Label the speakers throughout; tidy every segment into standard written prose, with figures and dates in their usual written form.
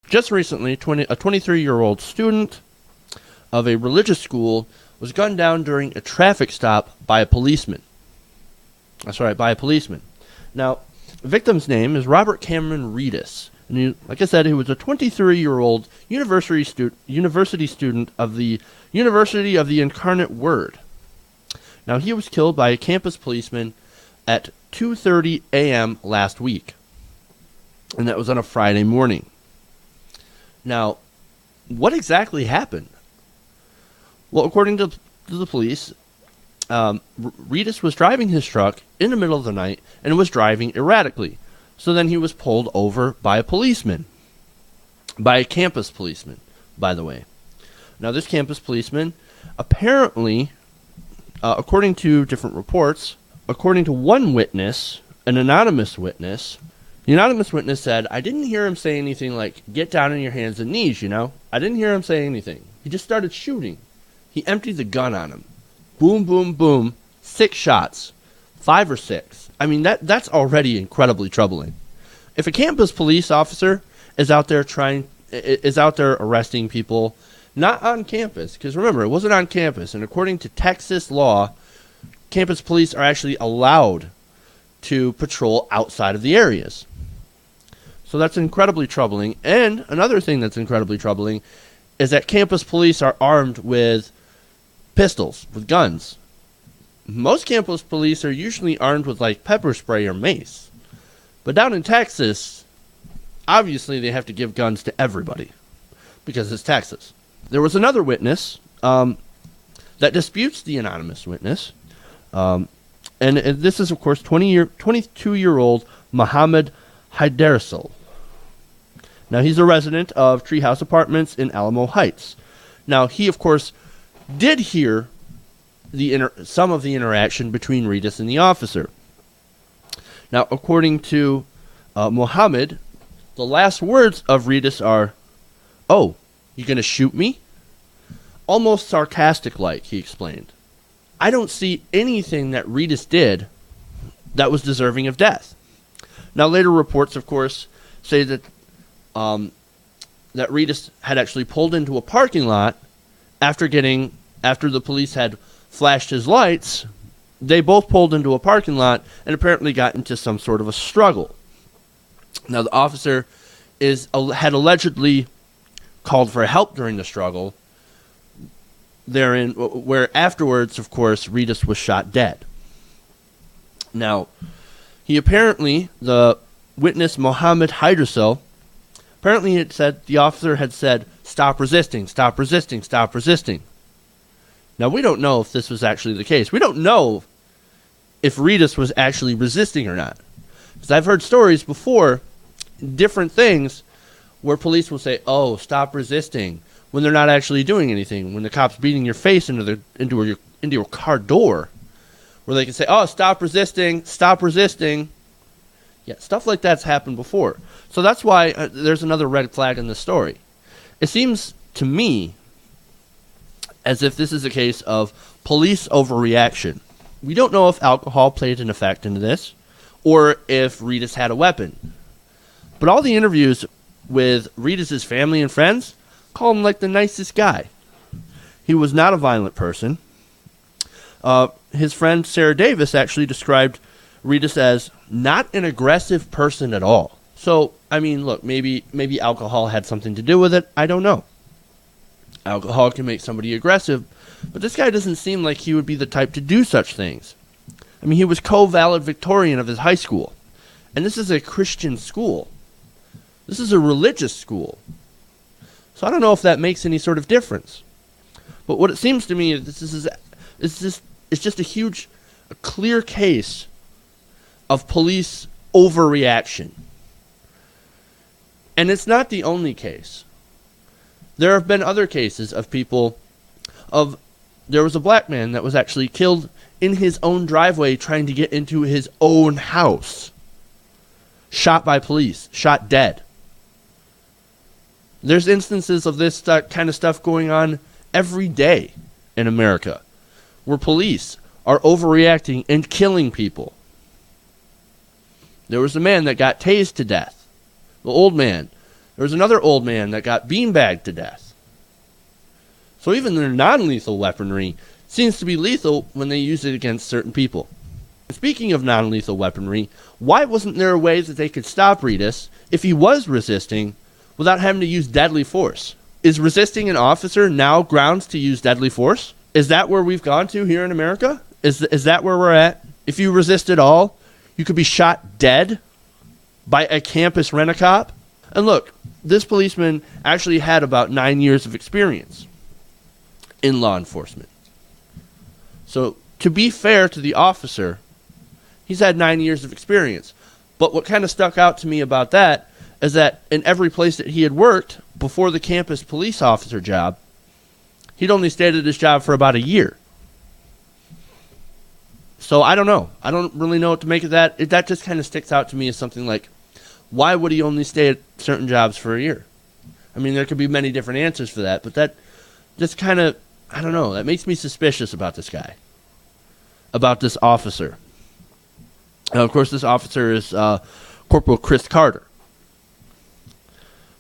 Speaker 1: just recently, a 23-year-old student of a religious school was gunned down during a traffic stop by a policeman. That's right, by a policeman. Now, the victim's name is Robert Cameron Reedus. And he, like I said, he was a 23-year-old university student of the University of the Incarnate Word. Now, he was killed by a campus policeman at 2:30 a.m. last week. And that was on a Friday morning. Now, what exactly happened? Well, according to the police, Reedus was driving his truck in the middle of the night and was driving erratically. So then he was pulled over by a policeman. By a campus policeman, by the way. Now, this campus policeman, apparently, according to different reports, according to one witness, an anonymous witness, the anonymous witness said, I didn't hear him say anything like, get down on your hands and knees, you know? I didn't hear him say anything. He just started shooting. He emptied the gun on him. Boom, boom, boom. 6 shots. 5 or 6. I mean, that's already incredibly troubling. If a campus police officer is out there arresting people, not on campus, because remember, it wasn't on campus, and according to Texas law, campus police are actually allowed to patrol outside of the areas. So that's incredibly troubling. And another thing that's incredibly troubling is that campus police are armed with pistols, with guns. Most campus police are usually armed with like pepper spray or mace. But down in Texas, obviously they have to give guns to everybody because it's Texas. There was another witness that disputes the anonymous witness. And this is, of course, 22-year-old Mohammed Hydersel. Now, he's a resident of Treehouse Apartments in Alamo Heights. Now, he, of course, did hear some of the interaction between Reedus and the officer. Now, according to Mohammed, the last words of Reedus are, "Oh, you gonna shoot me?" Almost sarcastic-like, he explained. I don't see anything that Reedus did that was deserving of death. Now, later reports, of course, say that that Reedus had actually pulled into a parking lot after the police had flashed his lights. They both pulled into a parking lot and apparently got into some sort of a struggle. Now, the officer had allegedly called for help during the struggle, where afterwards, of course, Reedus was shot dead. Now, the witness, Mohammed Hydersel, apparently the officer had said, stop resisting, stop resisting, stop resisting. Now, we don't know if this was actually the case. We don't know if Reedus was actually resisting or not. Because I've heard stories before, different things, where police will say, oh, stop resisting, when they're not actually doing anything. When the cop's beating your face into your car door, where they can say, oh, stop resisting, stop resisting. Yeah, stuff like that's happened before. So that's why there's another red flag in this story. It seems to me as if this is a case of police overreaction. We don't know if alcohol played an effect into this, or if Reedus had a weapon. But all the interviews with Reedus' family and friends call him like the nicest guy. He was not a violent person. His friend Sarah Davis actually described Reedus as not an aggressive person at all. So, I mean, look, maybe alcohol had something to do with it. I don't know. Alcohol can make somebody aggressive, but this guy doesn't seem like he would be the type to do such things. I mean, he was co-valedictorian of his high school, and this is a Christian school. This is a religious school. So I don't know if that makes any sort of difference. But what it seems to me is it's just a clear case of police overreaction. And it's not the only case. There have been other cases of there was a black man that was actually killed in his own driveway trying to get into his own house. Shot by police, shot dead. There's instances of this kind of stuff going on every day in America, where police are overreacting and killing people. There was a man that got tased to death. The old man There was another old man that got beanbagged to death. So even their non-lethal weaponry seems to be lethal when they use it against certain people. Speaking of non-lethal weaponry, why wasn't there a way that they could stop Reedus if he was resisting without having to use deadly force? Is resisting an officer now grounds to use deadly force? Is that where we've gone to here in America? Is that where we're at? If you resist at all, you could be shot dead by a campus rent-a-cop? And look, this policeman actually had about 9 years of experience in law enforcement. So, to be fair to the officer, he's had 9 years of experience. But what kind of stuck out to me about that is that in every place that he had worked before the campus police officer job, he'd only stayed at his job for about a year. So I don't know. I don't really know what to make of that. That just kind of sticks out to me as something like, why would he only stay at certain jobs for a year? I mean, there could be many different answers for that, but that just kind of, I don't know, that makes me suspicious about this guy, about this officer. Now, of course, this officer is Corporal Chris Carter.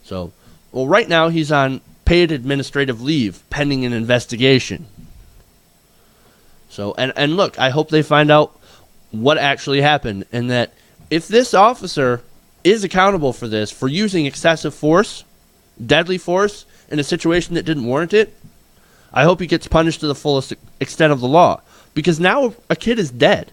Speaker 1: So, well, right now he's on paid administrative leave pending an investigation. So, and look, I hope they find out what actually happened, and that if this officer is accountable for this, for using excessive force, deadly force, in a situation that didn't warrant it, I hope he gets punished to the fullest extent of the law, because now a kid is dead.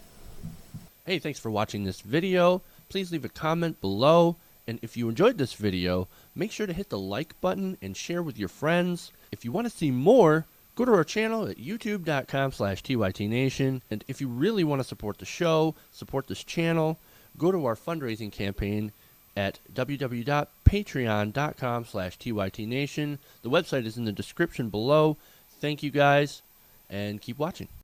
Speaker 1: Hey, thanks for watching this video. Please leave a comment below, and if you enjoyed this video, make sure to hit the like button and share with your friends. If you want to see more, go to our channel at youtube.com/TYTNation, and if you really want to support the show, support this channel, go to our fundraising campaign at www.patreon.com/TYTNation. The website is in the description below. Thank you guys, and keep watching.